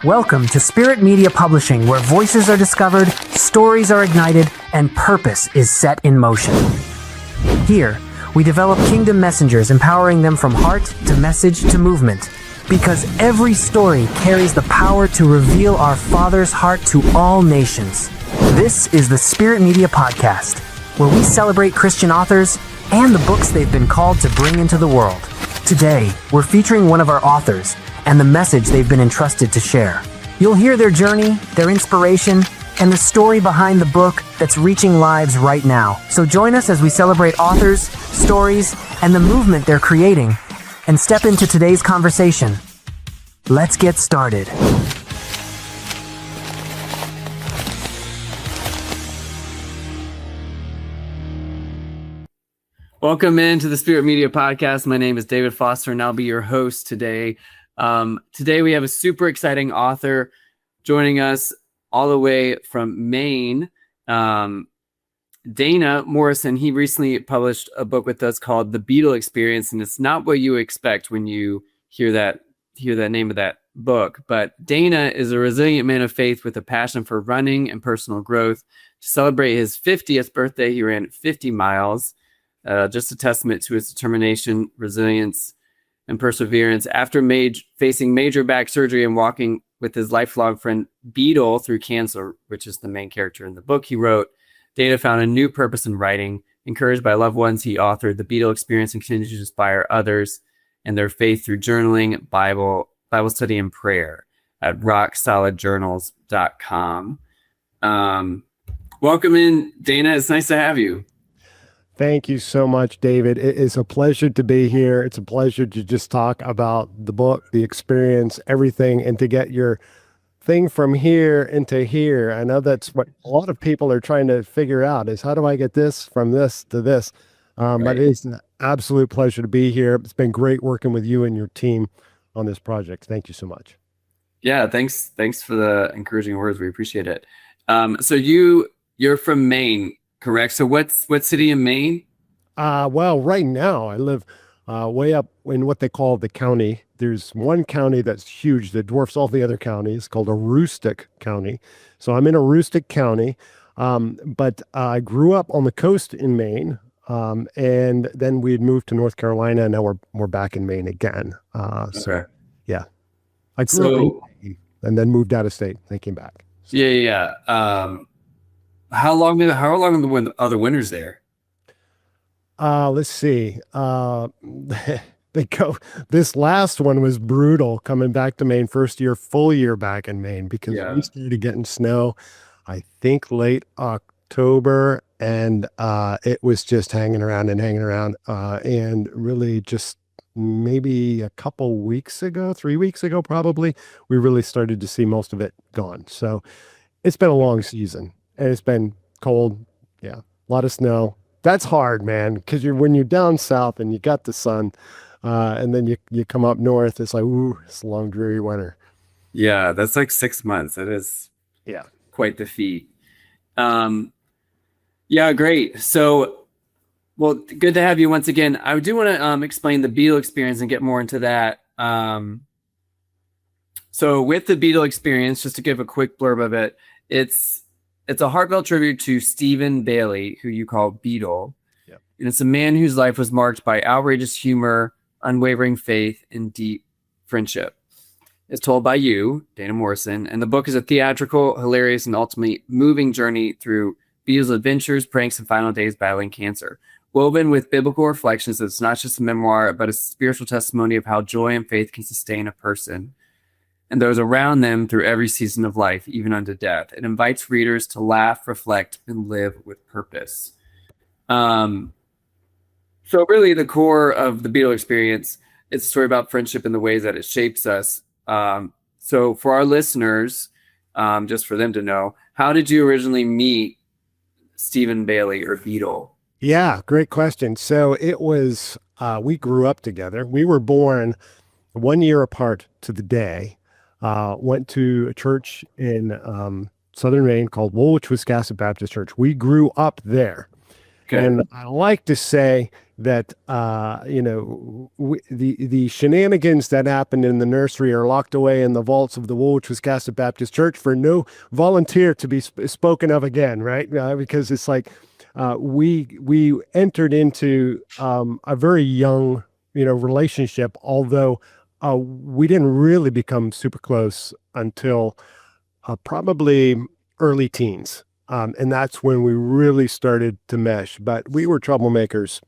Welcome to Spirit Media Publishing, where voices are discovered, stories are ignited, and purpose is set in motion. Here, we develop kingdom messengers, empowering them from heart to message to movement. Because every story carries the power to reveal our Father's heart to all nations. This is the Spirit Media Podcast, where we celebrate Christian authors and the books they've been called to bring into the world. Today, we're featuring one of our authors and the message they've been entrusted to share. You'll hear their journey, their inspiration, and the story behind the book that's reaching lives right now. So join us as we celebrate authors, stories, and the movement they're creating, and step into today's conversation. Let's get started. Welcome into the Spirit Media Podcast. My name is David Foster, and I'll be your host today. Today we have a super exciting author joining us all the way from Maine, Dana Morrison. He recently published a book with us called The Beetle Experience, and it's not what you expect when you hear that name of that book. But Dana is a resilient man of faith with a passion for running and personal growth. To celebrate his 50th birthday, he ran 50 miles, just a testament to his determination, resilience, and perseverance. After facing major back surgery and walking with his lifelong friend Beetle through cancer, which is the main character in the book he wrote, Dana found a new purpose in writing. Encouraged by loved ones, he authored The Beetle Experience and continues to inspire others and their faith through journaling, Bible study, and prayer at rocksolidjournals.com. Welcome in, Dana. It's nice to have you. Thank you so much, David. It is a pleasure to be here. It's a pleasure to just talk about the book, the experience, everything, and to get your thing from here into here. I know that's what a lot of people are trying to figure out is how do I get this from this to this? Right. But it's an absolute pleasure to be here. It's been great working with you and your team on this project. Thank you so much. Yeah, thanks for the encouraging words. We appreciate it. So you're from Maine, correct? So what city in Maine? Well, right now I live way up in what they call the county. There's one county that's huge that dwarfs all the other counties called Aroostook County. So I'm in Aroostook County, but I grew up on the coast in Maine, and then we'd moved to North Carolina, and now we're back in Maine again. Okay. So yeah, I grew up in Maine and then moved out of state. Then came back. So. Yeah. How long are the winters there? Let's see. This last one was brutal coming back to Maine, full year back in Maine, because we started getting snow, I think late October, and it was just hanging around, and really just maybe a couple weeks ago, 3 weeks ago, probably, we really started to see most of it gone. So it's been a long season. And it's been cold, a lot of snow. That's hard, man, because when you're down south and you got the sun, and then you come up north, it's like, ooh, it's a long, dreary winter. Yeah, that's like 6 months. It is quite the feat. Yeah, great. So, well, good to have you once again. I do want to explain the Beetle Experience and get more into that. So with the Beetle Experience, just to give a quick blurb of it, it's a heartfelt tribute to Stephen Bailey, who you call Beetle. Yep. And it's a man whose life was marked by outrageous humor, unwavering faith, and deep friendship. It's told by you, Dana Morrison, and the book is a theatrical, hilarious, and ultimately moving journey through Beetle's adventures, pranks, and final days battling cancer. Woven with biblical reflections, it's not just a memoir, but a spiritual testimony of how joy and faith can sustain a person and those around them through every season of life, even unto death. It invites readers to laugh, reflect, and live with purpose. So really the core of the Beetle Experience, it's a story about friendship and the ways that it shapes us. So for our listeners, just for them to know, how did you originally meet Stephen Bailey or Beetle? Yeah, great question. So it was, we grew up together. We were born 1 year apart to the day. Went to a church in southern Maine called Woolwich, Wiscasset Baptist Church. We grew up there. Okay. And I like to say that the shenanigans that happened in the nursery are locked away in the vaults of the Woolwich, Wiscasset Baptist Church for no volunteer to be spoken of again, right? Because it's like we entered into a very young relationship, although we didn't really become super close until probably early teens. And that's when we really started to mesh. But we were troublemakers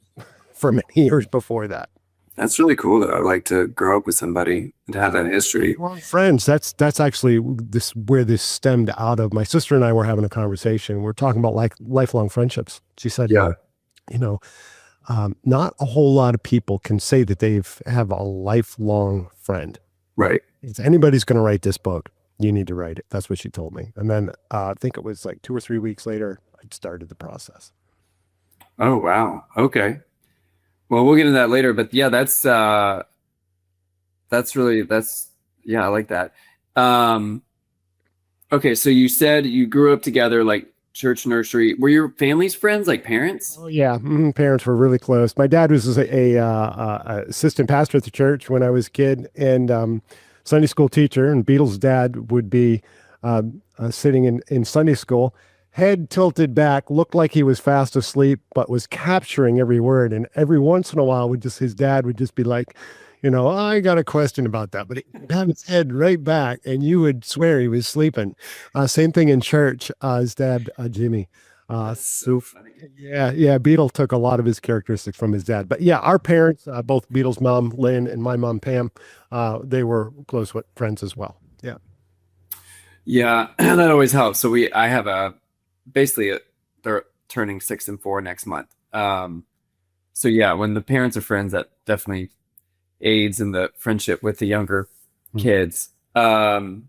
for many years before that. That's really cool that I like to grow up with somebody and to have that history. Well, friends, that's actually where this stemmed out of. My sister and I were having a conversation. We're talking about lifelong friendships. She said, yeah, not a whole lot of people can say that have a lifelong friend. Right. If anybody's going to write this book, you need to write it. That's what she told me. And then I think it was like 2 or 3 weeks later, I started the process. Oh, wow. Okay. Well, we'll get into that later, but yeah, that's I like that. Okay. So you said you grew up together, like church nursery. Were your families friends, like parents? Oh yeah. Parents were really close. My dad was a assistant pastor at the church when I was a kid, and Sunday school teacher, and Beetle's dad would be sitting in Sunday school, head tilted back, looked like he was fast asleep, but was capturing every word. And every once in a while, his dad would just be like, I got a question about that. But he'd have his head right back, and you would swear he was sleeping. Same thing in church. His dad, Jimmy. So funny. Yeah. Beetle took a lot of his characteristics from his dad. But yeah, our parents, both Beetle's mom, Lynn, and my mom, Pam, they were close friends as well. Yeah. Yeah, that always helps. So I have they're turning 6 and 4 next month. So yeah, when the parents are friends, that definitely aids in the friendship with the younger kids. So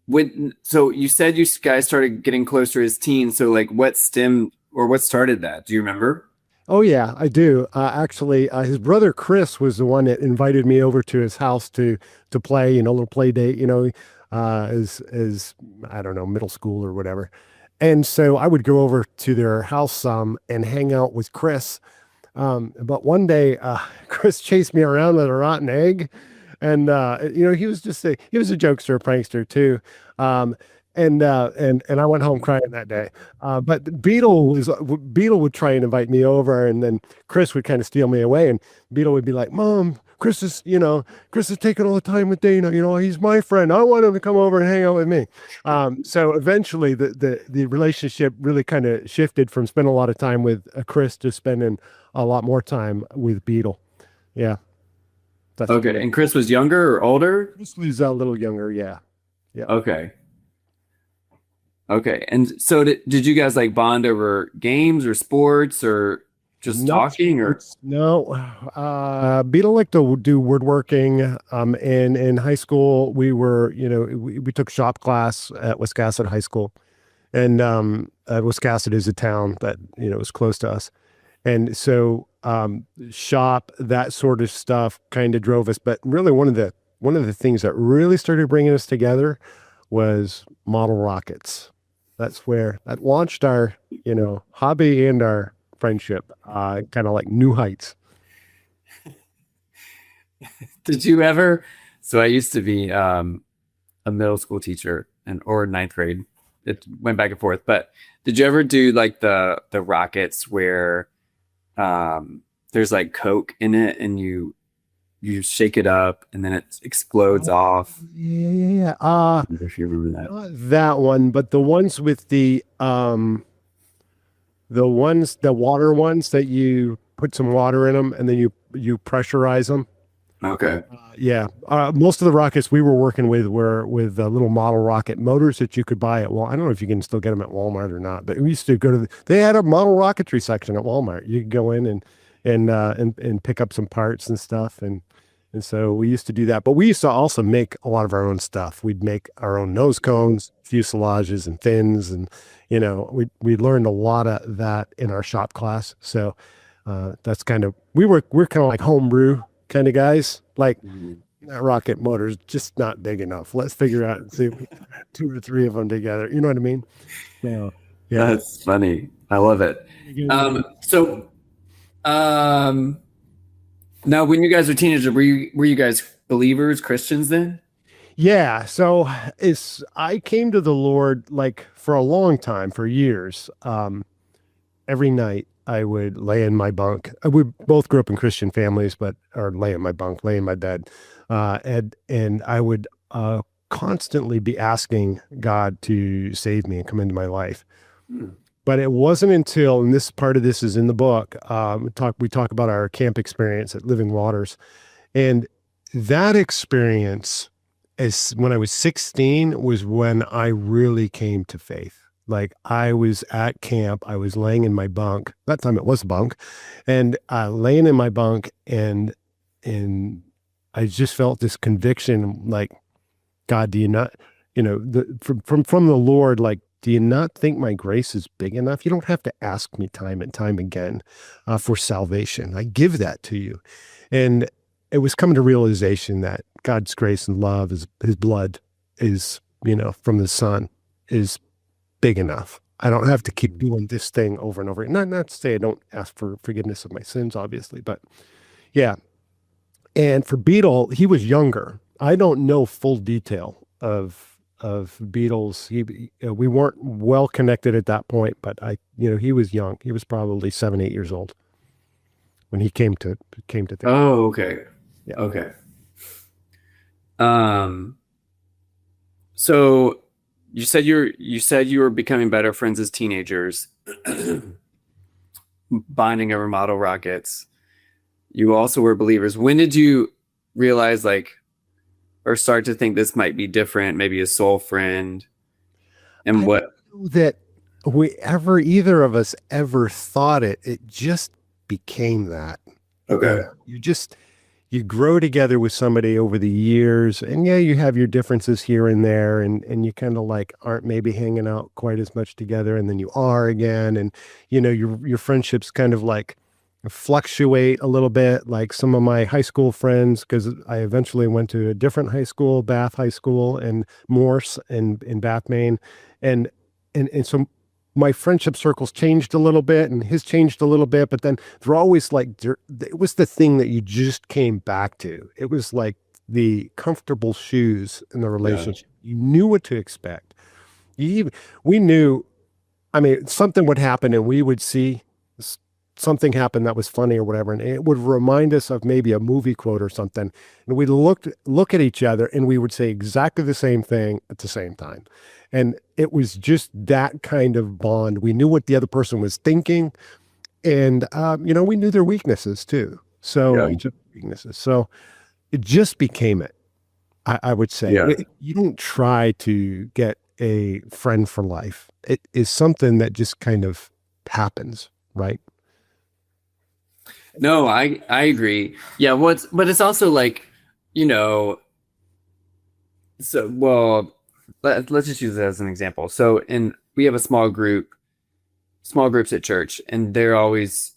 you said you guys started getting closer as teens. So like what started that? Do you remember? Oh yeah, I do. Actually, his brother Chris was the one that invited me over to his house to play, a little play date, as I don't know, middle school or whatever. And so I would go over to their house and hang out with Chris. But one day, Chris chased me around with a rotten egg, and he was he was a jokester, a prankster too. And I went home crying that day. But Beetle would try and invite me over, and then Chris would kind of steal me away, and Beetle would be like, "Mom, Chris is taking all the time with Dana. He's my friend. I want him to come over and hang out with me." So eventually, the relationship really kind of shifted from spending a lot of time with Chris to spending a lot more time with Beetle. Yeah. That's okay. And Chris was younger or older? Chris was a little younger. Yeah. Yeah. Okay. And so did you guys like bond over games or sports or just talking or? No. Beetle liked to do woodworking. And in high school, we were, we took shop class at Wiscasset High School. And Wiscasset is a town that, was close to us. And so shop, that sort of stuff kind of drove us. But really one of the things that really started bringing us together was model rockets. That launched our, hobby and our friendship, kind of like new heights. Did you ever? So I used to be a middle school teacher or ninth grade. It went back and forth. But did you ever do like the rockets where there's like Coke in it and you shake it up and then it explodes off? Yeah. If you remember that. Not that one, but the ones with the water ones that you put some water in them and then you pressurize them. Okay. Yeah. Most of the rockets we were working with were with little model rocket motors that you could buy at I don't know if you can still get them at Walmart or not, but we used to go they had a model rocketry section at Walmart. You could go in and pick up some parts and stuff. And so we used to do that, but we used to also make a lot of our own stuff. We'd make our own nose cones, fuselages and fins. And, we learned a lot of that in our shop class. So that's we're kind of like homebrew kind of guys, like that rocket motor's just not big enough. Let's figure out and see if we can 2 or 3 of them together. You know what I mean? Yeah. That's funny. I love it. So now when you guys were teenagers, were you guys believers, Christians then? Yeah. So I came to the Lord like for a long time, for years. Every night I would lay in my bunk. We both grew up in Christian families, but or lay in my bunk, lay in my bed, and I would constantly be asking God to save me and come into my life. Hmm. But it wasn't until, and this part of this is in the book, we talk about our camp experience at Living Waters, and that experience is when I was 16 was when I really came to faith. Like I was at camp, I was laying in my bunk. That time it was a bunk, and laying in my bunk, and I just felt this conviction, like, God, do you not, from the Lord, like, do you not think my grace is big enough? You don't have to ask me time and time again for salvation. I give that to you. And it was coming to realization that God's grace and love, his blood is, from the Son, is big enough. I don't have to keep doing this thing over and over. Not to say I don't ask for forgiveness of my sins, obviously, but yeah. And for Beetle, he was younger. I don't know full detail of Beetle's. We weren't well connected at that point, but he was young. He was probably 7, 8 years old when he came to think. Oh, okay. Yeah. Okay. So you were becoming better friends as teenagers, bonding over model rockets. You also were believers. When did you realize, like, or start to think this might be different, maybe a soul friend? And I what? don't know that either of us ever thought it. It just became that. Okay. You grow together with somebody over the years, and yeah, you have your differences here and there, and you kind of like aren't maybe hanging out quite as much together, and then you are again, and your friendships kind of like fluctuate a little bit. Like some of my high school friends, because I eventually went to a different high school, Bath High School, and Morse in Bath, Maine, and so my friendship circles changed a little bit and his changed a little bit, but then they're always like, it was the thing that you just came back to. It was like the comfortable shoes in the relationship. Yeah. You knew what to expect. We knew, I mean, something would happen and we would see something happen that was funny or whatever, and it would remind us of maybe a movie quote or something. And we'd look at each other and we would say exactly the same thing at the same time. And it was just that kind of bond. We knew what the other person was thinking. And, we knew their weaknesses too. So, yeah. Weaknesses. So it just became it, I would say. Yeah. You don't try to get a friend for life. It is something that just kind of happens, right? No, I agree. Yeah. But it's also like, so, well, let's just use that as an example. So we have a small groups at church, and they're always,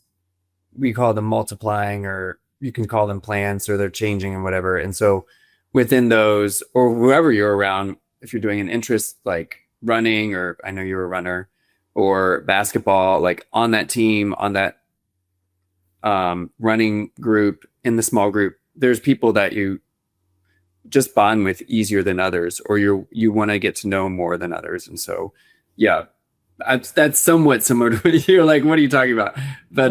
we call them multiplying, or you can call them plants, or they're changing and whatever. And so within those, or whoever you're around, if you're doing an interest like running, or I know you're a runner, or basketball, like on that team, on that running group, in the small group, there's people that you just bond with easier than others, or you want to get to know more than others. And so, yeah, that's somewhat similar to what you're like, what are you talking about? But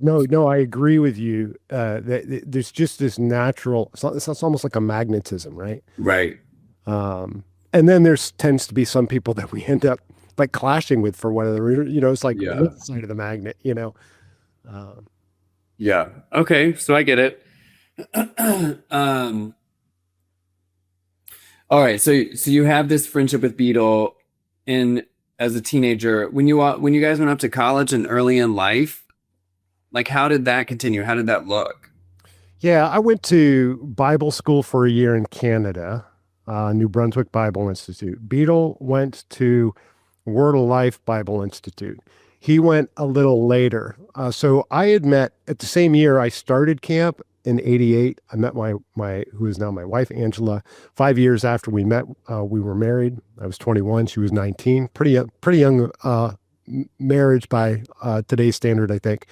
no, I agree with you. That there's just this natural, it's almost like a magnetism, right? Right. And then tends to be some people that we end up like clashing with for one of the, it's like the other side of the magnet, Yeah. Okay. So I get it. All right. So you have this friendship with Beetle as a teenager. When you guys went up to college and early in life, like, how did that continue? How did that look? Yeah, I went to Bible school for a year in Canada, New Brunswick Bible Institute. Beetle went to Word of Life Bible Institute. He went a little later. So I had met at the same year I started camp, in 88. I met my who is now my wife, Angela. 5 years after we met, we were married. I was 21. She was 19. Pretty young marriage by today's standard, I think.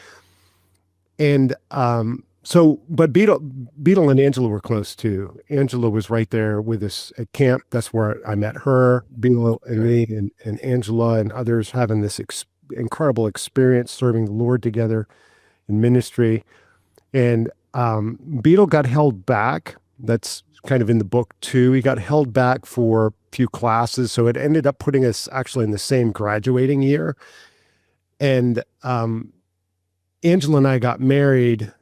And but Beetle and Angela were close too. Angela was right there with us at camp. That's where I met her. Beetle and me and Angela and others having this incredible experience serving the Lord together in ministry. And Beetle got held back. That's kind of in the book too. He got held back for a few classes, so it ended up putting us actually in the same graduating year. And Angela and I got married,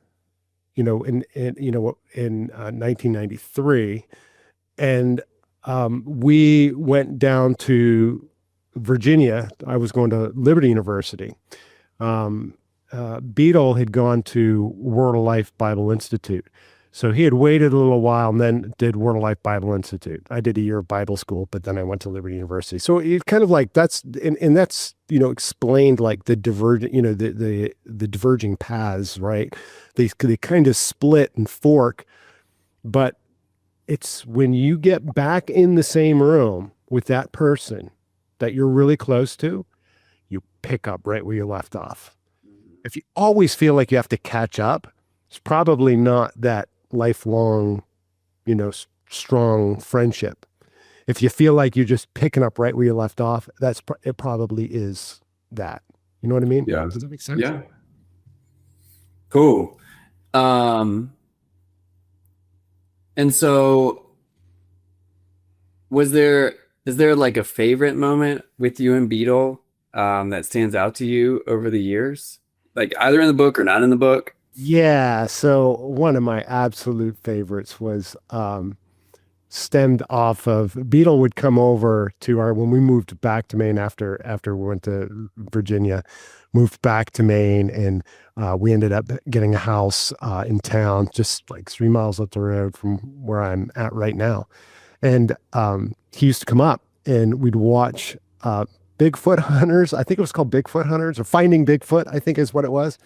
in 1993, and we went down to Virginia. I was going to Liberty University. Beetle had gone to Word of Life Bible Institute. So he had waited a little while and then did Word of Life Bible Institute. I did a year of Bible school, but then I went to Liberty University. So it kind of like that's explained like the the diverging paths, right? They kind of split and fork, but it's when you get back in the same room with that person that you're really close to, you pick up right where you left off. If you always feel like you have to catch up, it's probably not that lifelong, strong friendship. If you feel like you're just picking up right where you left off, it probably is that. You know what I mean? Yeah. Does that make sense? Yeah. Cool. And so is there like a favorite moment with you and Beetle that stands out to you over the years? Like either in the book or not in the book? Yeah. So one of my absolute favorites was stemmed off of Beetle would come over to when we moved back to Maine after we went to Virginia, moved back to Maine, and we ended up getting a house in town, just like 3 miles up the road from where I'm at right now. And he used to come up and we'd watch Bigfoot Hunters. I think it was called Bigfoot Hunters or Finding Bigfoot, I think is what it was.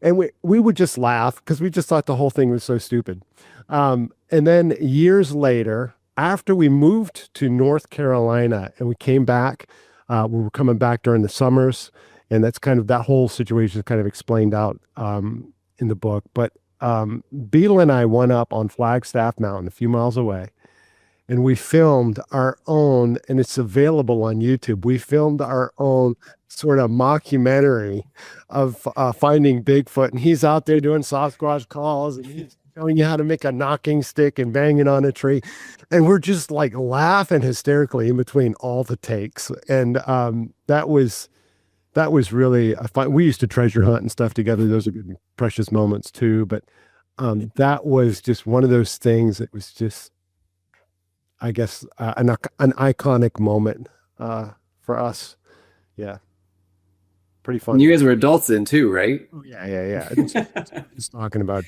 And we would just laugh because we just thought the whole thing was so stupid. And then years later, after we moved to North Carolina and we came back, we were coming back during the summers, and that's kind of that whole situation is kind of explained out in the book. But Beetle and I went up on Flagstaff Mountain a few miles away, and we filmed our own, and it's available on YouTube. We filmed our own sort of mockumentary of finding Bigfoot, and he's out there doing Sasquatch calls, and he's showing you how to make a knocking stick and bang it on a tree, and we're just like laughing hysterically in between all the takes. And that was really fun. We used to treasure hunt and stuff together. Those are good, precious moments too. But that was just one of those things that was just, I guess, an iconic moment for us. Yeah. Pretty fun. And you guys were adults then too, right? Oh, yeah. Just talking about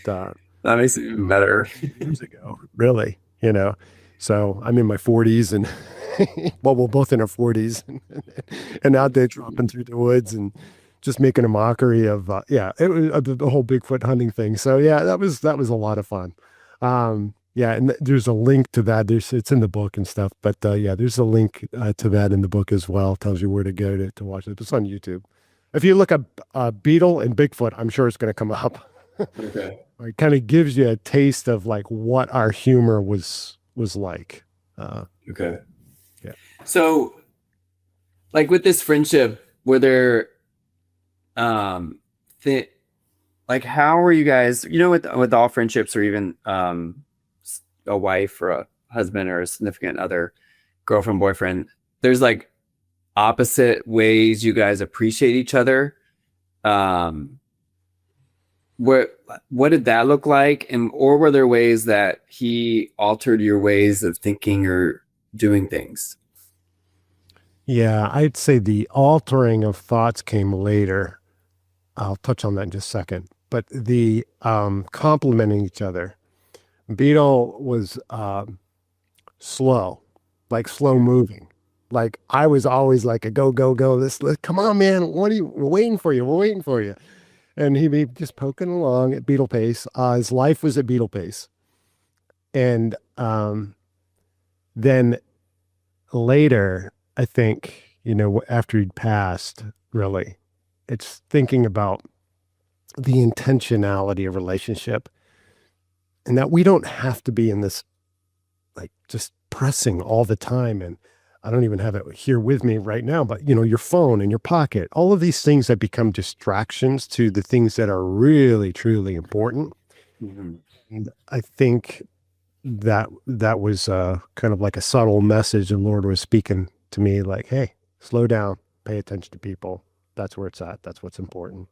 that makes it even better. Years ago, really, So I'm in my 40s, and well, we're both in our 40s, and out there dropping through the woods and just making a mockery of it was the whole Bigfoot hunting thing. So yeah, that was a lot of fun. Yeah, and there's a link to that. It's in the book and stuff, but there's a link to that in the book as well. It tells you where to go to watch it. It's on YouTube. If you look up Beetle and Bigfoot, I'm sure it's going to come up. Okay. It kind of gives you a taste of like what our humor was like. Okay. Yeah. So, like with this friendship, were there, like how were you guys? With all friendships, or even a wife or a husband or a significant other, girlfriend, boyfriend, there's like opposite ways you guys appreciate each other. What did that look like? Or were there ways that he altered your ways of thinking or doing things? Yeah, I'd say the altering of thoughts came later. I'll touch on that in just a second. But the complementing each other. Beetle was slow moving. Like I was always like a go. Let's come on, man. We're waiting for you. and he'd be just poking along at Beetle pace. His life was at Beetle pace. And then later, I think, after he'd passed, really, it's thinking about the intentionality of relationship and that we don't have to be in this, like, just pressing all the time. And I don't even have it here with me right now, but your phone in your pocket, all of these things that become distractions to the things that are really, truly important. Mm-hmm. And I think that was kind of like a subtle message. The Lord was speaking to me like, hey, slow down, pay attention to people. That's where it's at. That's what's important.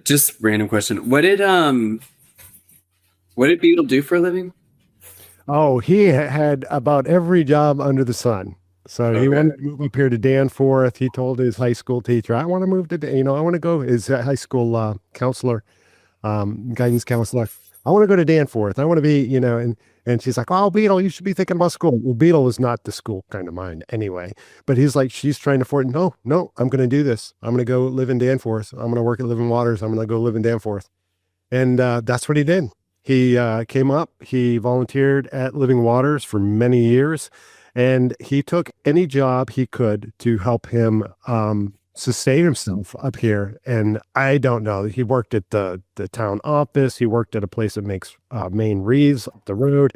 Just random question. What did Beetle do for a living? Oh, he had about every job under the sun. So he wanted to move up here to Danforth. He told his high school teacher, I want to move to, I want to go, his high school counselor, guidance counselor. I want to go to Danforth. I want to be, and she's like, oh, Beetle, you should be thinking about school. Well, Beetle is not the school kind of mind anyway, but he's like, she's trying to afford, no, I'm going to do this. I'm going to go live in Danforth. I'm going to work at Living Waters. I'm going to go live in Danforth. And that's what he did. He came up, he volunteered at Living Waters for many years, and he took any job he could to help him sustain himself up here. And I don't know, he worked at the town office. He worked at a place that makes Maine wreaths up the road.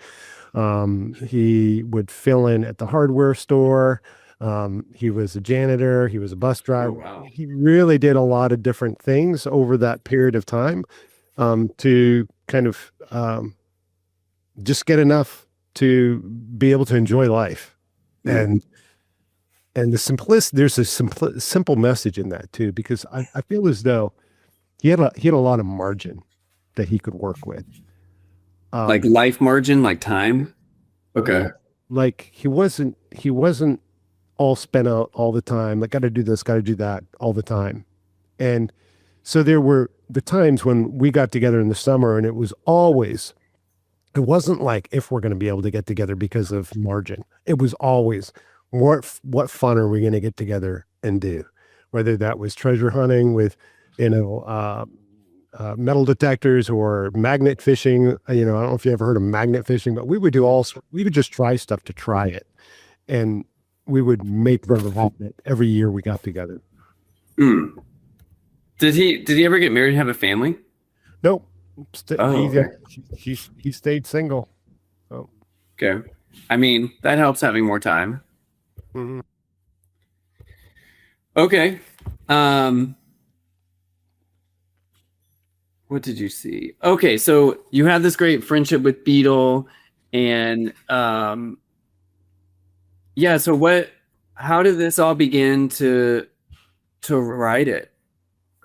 He would fill in at the hardware store. He was a janitor. He was a bus driver. Oh, wow. He really did a lot of different things over that period of time to kind of just get enough to be able to enjoy life. And there's a simple message in that too, because I feel as though he had a lot of margin that he could work with. Like life margin, like time. Okay. Like he wasn't all spent out all the time. Like, got to do this, got to do that all the time. And so there were the times when we got together in the summer, and it wasn't like if we're going to be able to get together because of margin. It was always what fun are we going to get together and do? Whether that was treasure hunting with, metal detectors or magnet fishing. I don't know if you ever heard of magnet fishing, but we would just try stuff to try it. And we would make brother happen it every year we got together. Mm. Did he ever get married and have a family? Nope. Okay. He stayed single. Oh. Okay. I mean, that helps having more time. Mm-hmm. Okay. What did you see? Okay, so you had this great friendship with Beetle, and yeah. So how did this all begin to write it?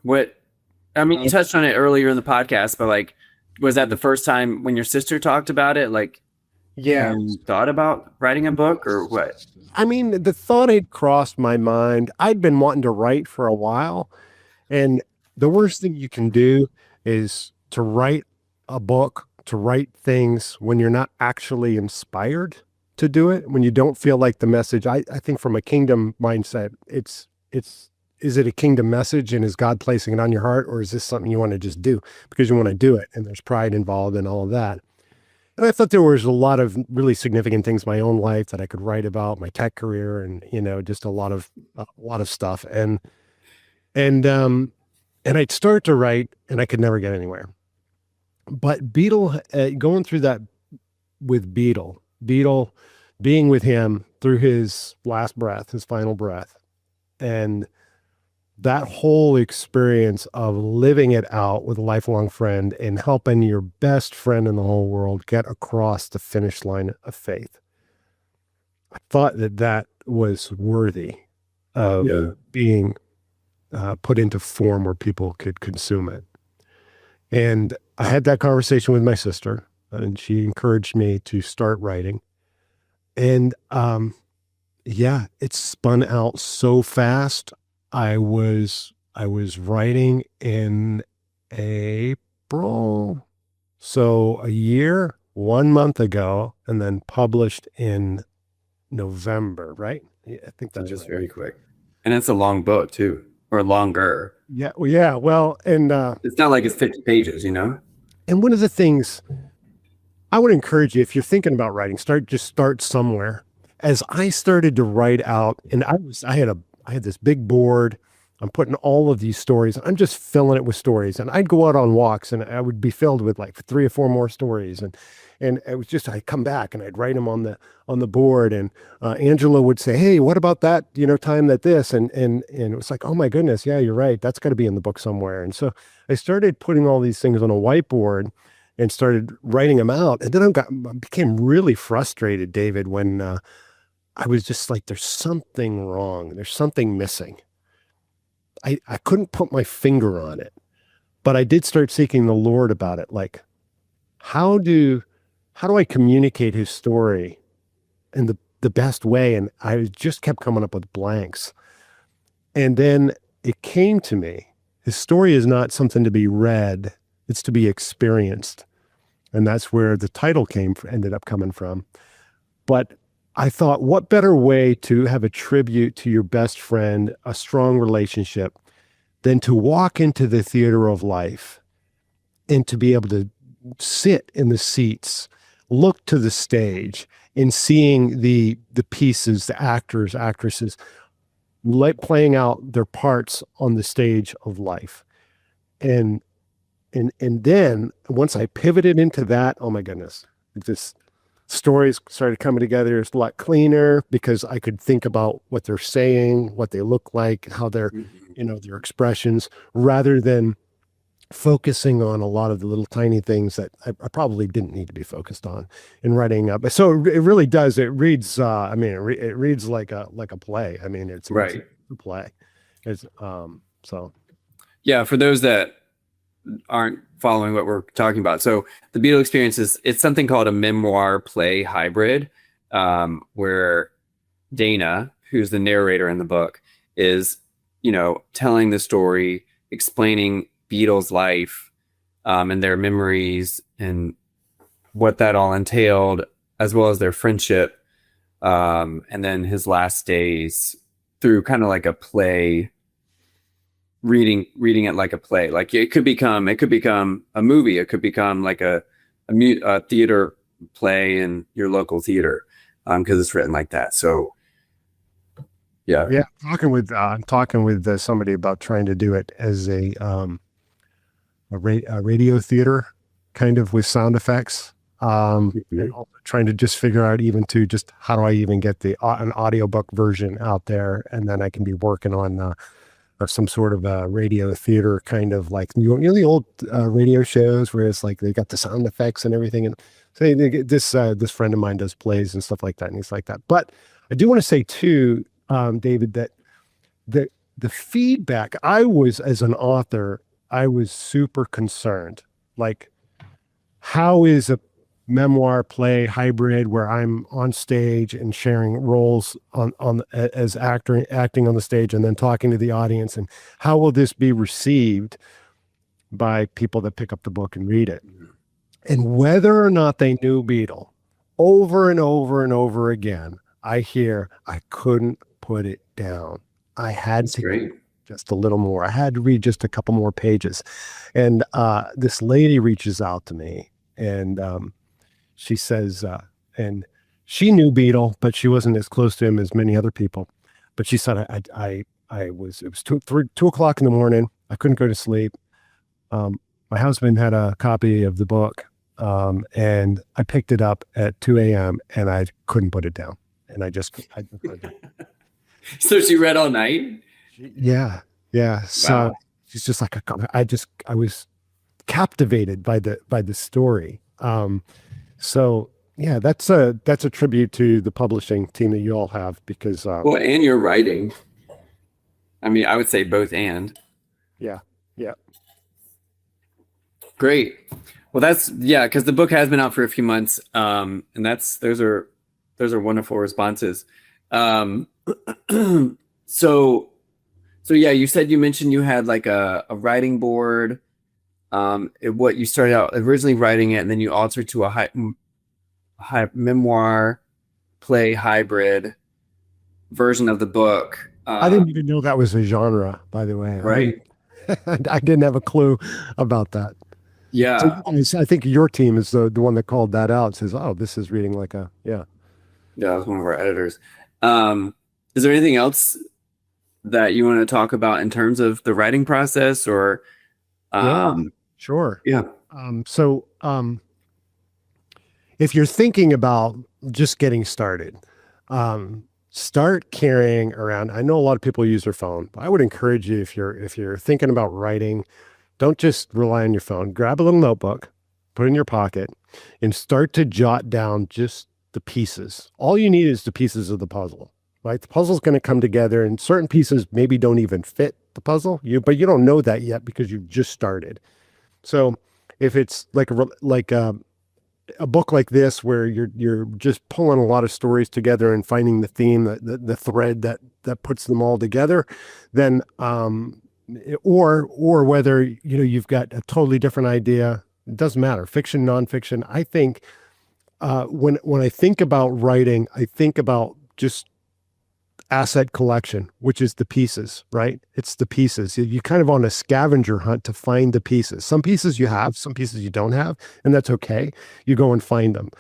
You touched on it earlier in the podcast, but like, was that the first time when your sister talked about it? Like, yeah, you thought about writing a book or what? I mean, the thought had crossed my mind. I'd been wanting to write for a while, and the worst thing you can do is to write a book, to write things when you're not actually inspired to do it, when you don't feel like the message. I think from a kingdom mindset, is it a kingdom message, and is God placing it on your heart, or is this something you want to just do because you want to do it, and there's pride involved and all of that? And I thought there was a lot of really significant things in my own life that I could write about, my tech career, and just a lot of stuff. And I'd start to write, and I could never get anywhere. But Beetle, going through that with Beetle being with him through his last breath, his final breath, and that whole experience of living it out with a lifelong friend and helping your best friend in the whole world get across the finish line of faith. I thought that was worthy of being put into form where people could consume it. And I had that conversation with my sister, and she encouraged me to start writing. And it spun out so fast. I was writing in April, so a year, 1 month ago, and then published in November, right? Yeah, I think that's just right. Very quick. And it's a long book too. or longer. Yeah. Well, yeah. Well, and It's not like it's 50 pages, and one of the things I would encourage you, if you're thinking about writing, start somewhere. As I started to write out, and I had this big board. I'm putting all of these stories. I'm just filling it with stories, and I'd go out on walks, and I would be filled with like 3 or 4 more stories, and it was just I'd come back and I'd write them on the board, and Angela would say, "Hey, what about that? Time that this," and it was like, "Oh my goodness, yeah, you're right. That's got to be in the book somewhere." And so I started putting all these things on a whiteboard and started writing them out. And then I became really frustrated, David, when I was just like, there's something wrong. There's something missing. I couldn't put my finger on it, but I did start seeking the Lord about it. Like, how do I communicate his story in the best way? And I just kept coming up with blanks. And then it came to me, his story is not something to be read. It's to be experienced. And that's where the title ended up coming from. But I thought, what better way to have a tribute to your best friend, a strong relationship, than to walk into the theater of life and to be able to sit in the seats, look to the stage, and seeing the pieces, the actors, actresses, playing out their parts on the stage of life. And then once I pivoted into that, oh my goodness, this stories started coming together. It's a lot cleaner because I could think about what they're saying, what they look like, how they're, their expressions, rather than focusing on a lot of the little tiny things that I probably didn't need to be focused on in writing up. So it really does. It reads, it reads like a play. I mean, it's right. A play. It's, so. Yeah. For those that aren't following what we're talking about. So the Beetle Experience it's something called a memoir play hybrid, where Dana, who's the narrator in the book, is, telling the story, explaining Beetle's life, and their memories and what that all entailed, as well as their friendship, and then his last days through kind of like a play, reading it like a play. Like it could become a movie. It could become like a theater play in your local theater, because it's written like that. So yeah. I'm talking with somebody about trying to do it as a radio theater, kind of with sound effects. And also trying to just figure out even to just how do I even get an audiobook version out there, and then I can be working on some sort of a radio theater, kind of like the old radio shows where it's like they got the sound effects and everything. And so this friend of mine does plays and stuff like that, and he's like that. But I do want to say too, David, that the feedback, as an author, I was super concerned. Like, how is a memoir play hybrid where I'm on stage and sharing roles as acting on the stage and then talking to the audience, and how will this be received by people that pick up the book and read it? And whether or not they knew Beetle, over and over and over again, I couldn't put it down. I had to read just a little more. I had to read just a couple more pages. And this lady reaches out to me, and she says, and she knew Beetle, but she wasn't as close to him as many other people. But she said, it was 2 o'clock in the morning. I couldn't go to sleep. My husband had a copy of the book, and I picked it up at 2 a.m. and I couldn't put it down. And I So she read all night? Yeah. Wow. So she's just like, I was captivated by the story. So yeah, that's a tribute to the publishing team that you all have, because and your writing. I mean, I would say both and. Yeah. Great. Well, because the book has been out for a few months, and those are wonderful responses. So yeah, you mentioned you had like a writing board. What you started out originally writing it, and then you altered to a memoir play hybrid version of the book. I didn't even know that was a genre, by the way. Right. I didn't have a clue about that. So Yeah. I think your team is the one that called that out. Says, "Oh, this is reading like a yeah." Yeah, that was one of our editors. Is there anything else that you want to talk about in terms of the writing process or Yeah, sure. yeah. If you're thinking about just getting started, start carrying around. I know a lot of people use their phone, but I would encourage you if you're thinking about writing, don't just rely on your phone. Grab a little notebook, put it in your pocket, and start to jot down just the pieces. All you need is the pieces of the puzzle, right? The puzzle's going to come together, and certain pieces maybe don't even fit the puzzle. But you don't know that yet because you've just started. So if it's like a book like this where you're just pulling a lot of stories together and finding the theme, the thread that puts them all together, then or whether you've got a totally different idea, it doesn't matter, fiction, nonfiction. I think when I think about writing, I think about just asset collection, which is the pieces, right? It's the pieces. You kind of on a scavenger hunt to find the pieces. Some pieces you have, some pieces you don't have, and that's okay. You go and find them.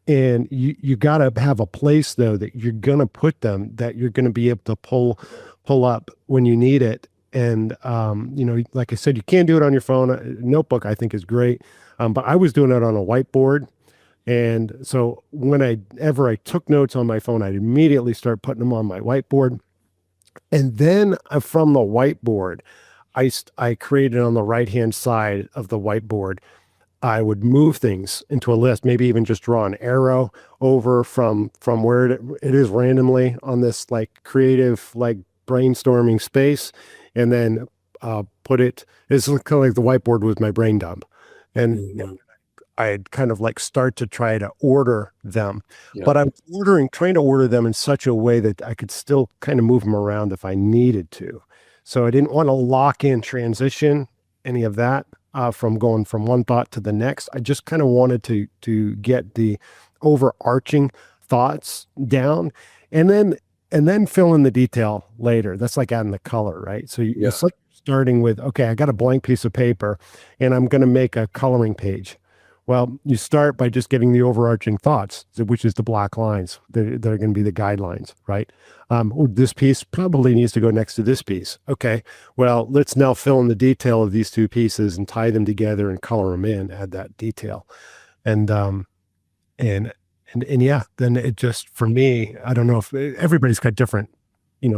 And you got to have a place though that you're going to put them, that you're going to be able to pull up when you need it. And like I said, you can't do it on your phone. A notebook I think is great, but I was doing it on a whiteboard. And so whenever I took notes on my phone, I'd immediately start putting them on my whiteboard. And then from the whiteboard, I created on the right-hand side of the whiteboard, I would move things into a list, maybe even just draw an arrow over from where it is randomly on this like creative, like brainstorming space. And then it's kind of like the whiteboard was my brain dump. And I'd kind of like start to try to order them, but I'm trying to order them in such a way that I could still kind of move them around if I needed to. So I didn't want to lock in transition, any of that, from going from one thought to the next. I just kind of wanted to get the overarching thoughts down and then fill in the detail later. That's like adding the color, right? So it's like starting with, okay, I got a blank piece of paper and I'm going to make a coloring page. Well, you start by just getting the overarching thoughts, which is the black lines that are going to be the guidelines, right? This piece probably needs to go next to this piece. Okay, well, let's now fill in the detail of these two pieces and tie them together and color them in, add that detail. And yeah, then it just, for me, I don't know if everybody's got different,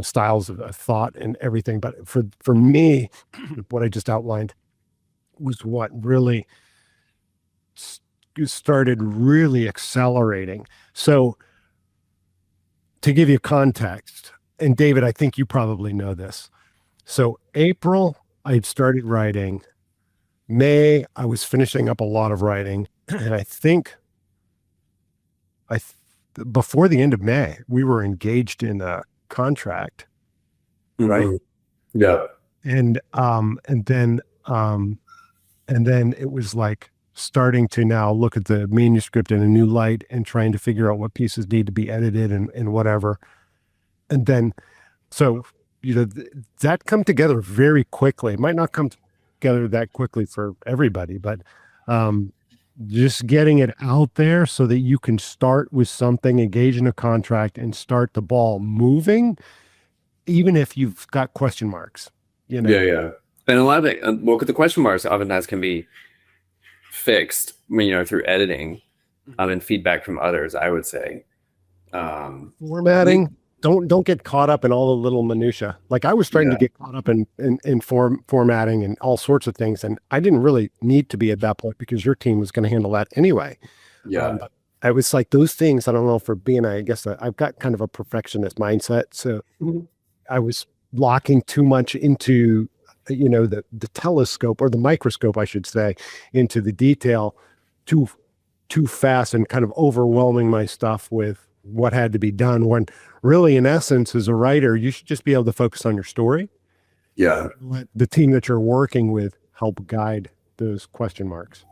styles of thought and everything, but for me, what I just outlined was what really started really accelerating. So to give you context, and David, I think you probably know this. So April, I started writing. May, I was finishing up a lot of writing. And I think before the end of May, we were engaged in a contract, right? Yeah. And then it was like starting to now look at the manuscript in a new light and trying to figure out what pieces need to be edited and whatever. And then, so, that come together very quickly. It might not come together that quickly for everybody, but just getting it out there so that you can start with something, engage in a contract and start the ball moving, even if you've got question marks, Yeah. And a lot of it, the question marks oftentimes can be fixed, through editing, and feedback from others, I would say. Formatting. Don't get caught up in all the little minutia. Like I was starting to get caught up in formatting and all sorts of things, and I didn't really need to be at that point because your team was going to handle that anyway. But I was like those things. I don't know, for being, I guess I've got kind of a perfectionist mindset, so I was locking too much into the telescope, or the microscope, I should say, into the detail too fast and kind of overwhelming my stuff with what had to be done, when really, in essence, as a writer, you should just be able to focus on your story. Yeah. Let the team that you're working with help guide those question marks.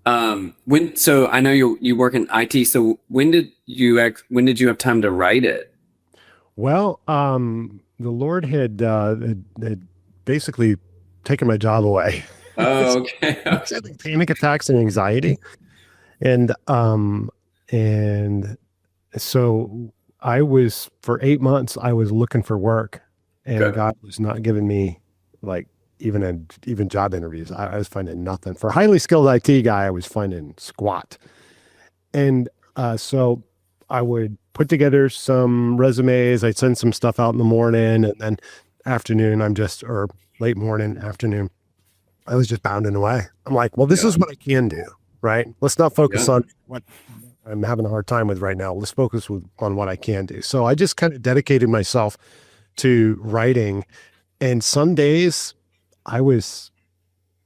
So I know you work in IT. So when did you have time to write it? Well, the Lord had basically taken my job away. Oh, okay. Like panic attacks and anxiety, and and so I was for 8 months. I was looking for work, and Okay. God was not giving me like even job interviews. I was finding nothing for a highly skilled IT guy. I was finding squat, and so I would put together some resumes. I'd send some stuff out in the morning, and then afternoon, or late morning, afternoon, I was just pounding away. I'm like, well, this Yeah. is what I can do, right? Let's not focus Yeah. on what I'm having a hard time with right now. Let's focus on what I can do. So I just kind of dedicated myself to writing. And some days I was,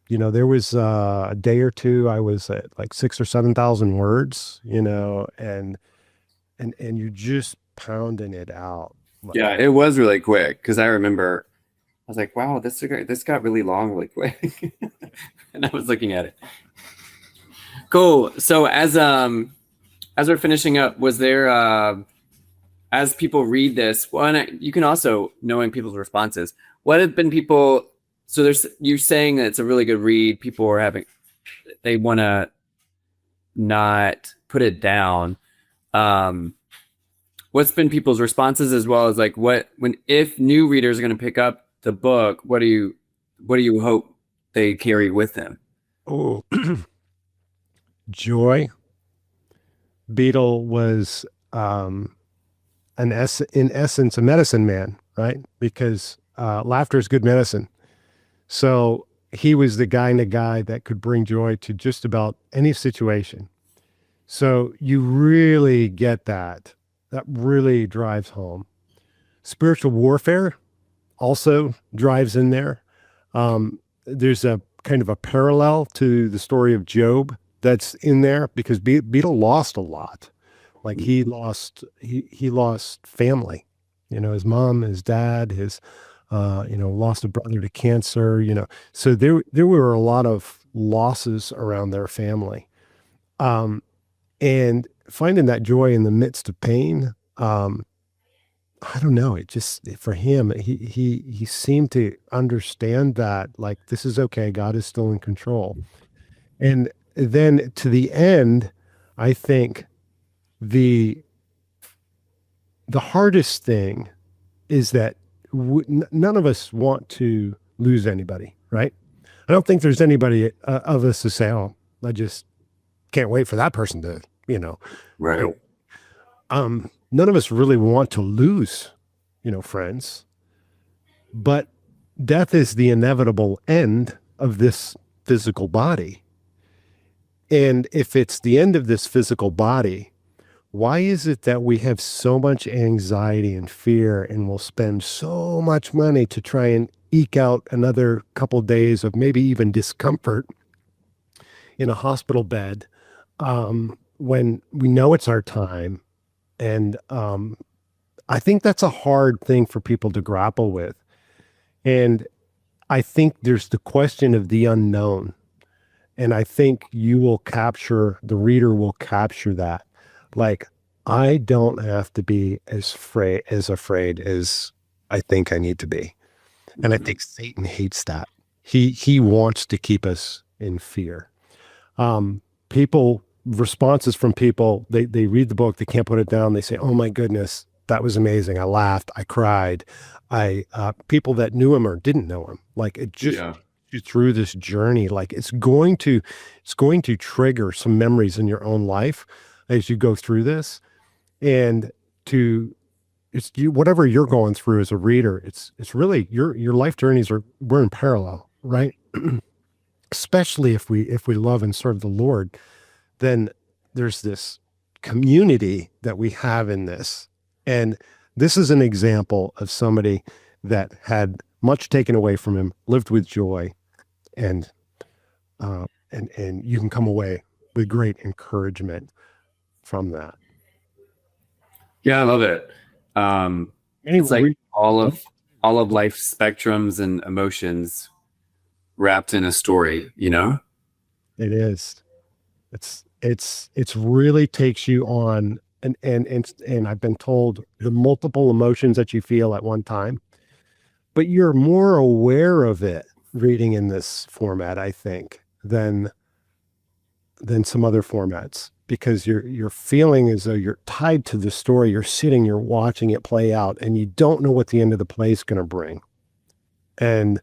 there was a day or two I was at like 6 or 7,000 words, and you're just pounding it out. Yeah, it was really quick because I remember I was like, wow, this got really long really quick. And I was looking at it. Cool. So as we're finishing up, was there as people read this, you can also knowing people's responses. What have been people? So there's you saying that it's a really good read. People are they want to not put it down. What's been people's responses as well as like if new readers are going to pick up the book, what do you hope they carry with them? Oh, joy. Beetle was in essence a medicine man, right? Because laughter is good medicine. So he was the kind of guy that could bring joy to just about any situation. So you really get that. That really drives home. Spiritual warfare also drives in there. There's a kind of a parallel to the story of Job that's in there because Beetle lost a lot. Like he lost family, his mom, his dad, lost a brother to cancer, so there were a lot of losses around their family. And finding that joy in the midst of pain, I don't know. It just for him, he seemed to understand that like this is okay. God is still in control. And then to the end, I think the hardest thing is that none of us want to lose anybody, right? I don't think there's anybody of us to say, "Oh, I just can't wait for that person to," Right. None of us really want to lose, friends. But death is the inevitable end of this physical body. And if it's the end of this physical body, why is it that we have so much anxiety and fear and will spend so much money to try and eke out another couple days of maybe even discomfort in a hospital bed when we know it's our time? And I think that's a hard thing for people to grapple with. And I think there's the question of the unknown. And I think the reader will capture that. Like, I don't have to be as afraid as I think I need to be. And I think Satan hates that. He wants to keep us in fear. Responses from people, they read the book, they can't put it down. They say, "Oh my goodness, that was amazing. I laughed, I cried." People that knew him or didn't know him, like it just through this journey, like it's going to trigger some memories in your own life as you go through this. And whatever you're going through as a reader, it's really your life journeys we're in parallel, right? Especially if we love and serve the Lord, then there's this community that we have in this. And this is an example of somebody that had much taken away from him, lived with joy, and you can come away with great encouragement from that. Yeah, I love it. It's like all of life spectrums and emotions wrapped in a story, It is. It's really takes you on and I've been told the multiple emotions that you feel at one time, but you're more aware of it reading in this format, I think, than some other formats, because you're feeling as though you're tied to the story. You're sitting, you're watching it play out, and you don't know what the end of the play is going to bring. And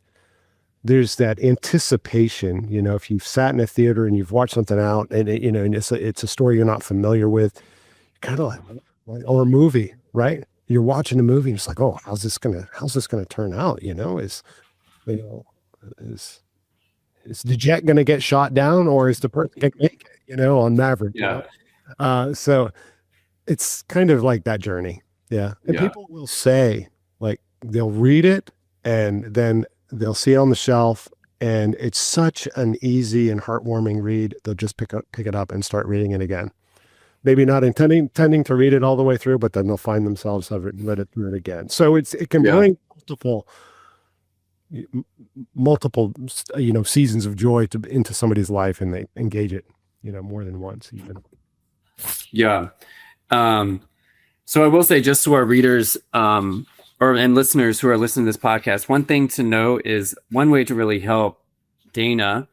there's that anticipation, if you've sat in a theater and you've watched something out and and it's a story you're not familiar with, kind of like, or a movie, right? You're watching a movie and it's like, oh, how's this gonna turn out? Is the jet gonna get shot down, or is the person gonna make it, on Maverick? So it's kind of like that journey. Yeah. And people will say, like, they'll read it and then they'll see it on the shelf, and it's such an easy and heartwarming read. They'll just pick it up and start reading it again. Maybe not intending to read it all the way through, but then they'll find themselves having read it through it again. So it can bring multiple seasons of joy into somebody's life, and they engage it more than once even. So I will say, just to our readers and listeners who are listening to this podcast, one thing to know is one way to really help Dana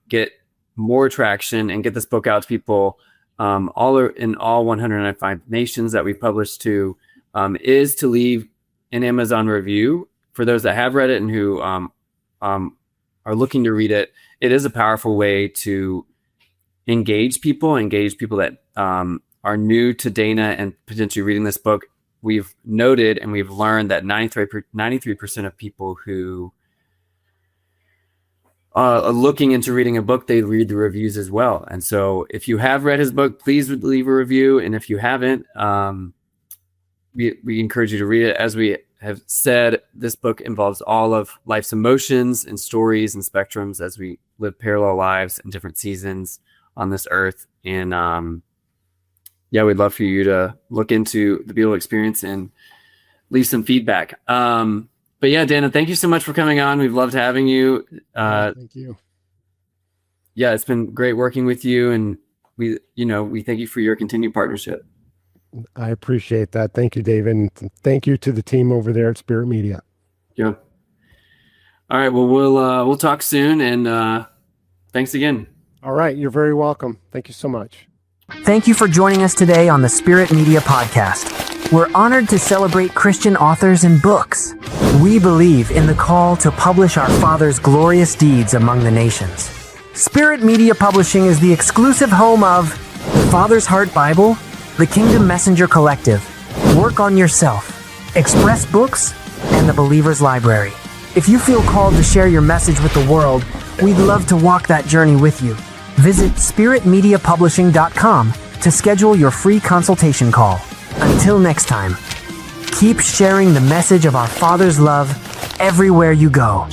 get more traction and get this book out to people in all 195 nations that we published to, is to leave an Amazon review for those that have read it and who are looking to read it. It is a powerful way to engage people that are new to Dana and potentially reading this book. We've noted and we've learned that 93% of people who are looking into reading a book, they read the reviews as well. And so if you have read his book, please leave a review. And if you haven't, we encourage you to read it. As we have said, this book involves all of life's emotions and stories and spectrums as we live parallel lives in different seasons on this earth. And we'd love for you to look into the Beetle Experience and leave some feedback. But yeah, Dana, thank you so much for coming on. We've loved having you. Thank you. Yeah, it's been great working with you, and we thank you for your continued partnership. I appreciate that. Thank you, David. And thank you to the team over there at Spirit Media. Yeah. All right. Well, we'll talk soon, and thanks again. All right. You're very welcome. Thank you so much. Thank you for joining us today on the Spirit Media Podcast. We're honored to celebrate Christian authors and books. We believe in the call to publish our Father's glorious deeds among the nations. Spirit Media Publishing is the exclusive home of the Father's Heart Bible, the Kingdom Messenger Collective, Work on Yourself, Express Books, and the Believer's Library. If you feel called to share your message with the world, we'd love to walk that journey with you. Visit spiritmediapublishing.com to schedule your free consultation call. Until next time, keep sharing the message of our Father's love everywhere you go.